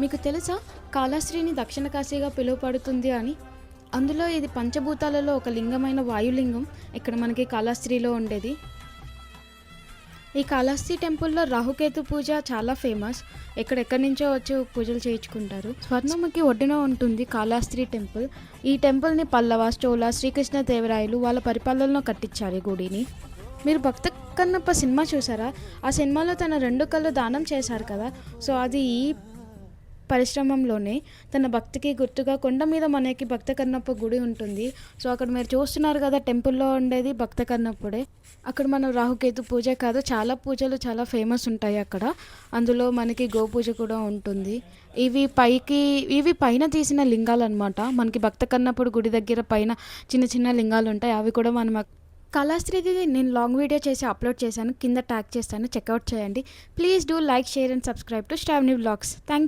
మీకు తెలుసా కాళహస్త్రిని దక్షిణ కాశీగా పిలువబడుతుంది అని? అందులో ఇది పంచభూతాలలో ఒక లింగమైన వాయులింగం ఇక్కడ మనకి కాళహస్త్రిలో ఉండేది. ఈ కాళహస్తి టెంపుల్లో రాహుకేతు పూజ చాలా ఫేమస్. ఎక్కడెక్కడి నుంచో వచ్చి పూజలు చేయించుకుంటారు. స్వర్ణముఖి ఒడ్డున ఉంటుంది కాళహస్తి టెంపుల్. ఈ టెంపుల్ని పల్లవ, చోళ, శ్రీకృష్ణదేవరాయలు వాళ్ళ పరిపాలనలో కట్టించారు ఈ గుడిని. మీరు భక్త కన్నప్ప సినిమా చూసారా? ఆ సినిమాలో తన 2 కళ్ళు దానం చేశారు కదా. సో అది ఈ పరిశ్రమంలోనే తన భక్తికి గుర్తుగా కొండ మీద మనకి భక్త కన్నప్ప గుడి ఉంటుంది. సో అక్కడ మీరు చూస్తున్నారు కదా, టెంపుల్లో ఉండేది భక్త కన్నప్పుడే. అక్కడ మనం రాహుకేతు పూజ కాదు, చాలా పూజలు చాలా ఫేమస్ ఉంటాయి అక్కడ. అందులో మనకి గోపూజ కూడా ఉంటుంది. ఇవి పైన తీసిన లింగాలు అనమాట. మనకి భక్త కన్నప్పుడు గుడి దగ్గర పైన చిన్న చిన్న లింగాలు ఉంటాయి. అవి కూడా మనం కాళహస్త్రిది నేను లాంగ్ వీడియో చేసి అప్లోడ్ చేశాను, కింద ట్యాగ్ చేస్తాను, చెక్అవుట్ చేయండి. Please do like, share and subscribe to Shravani vlogs. Thank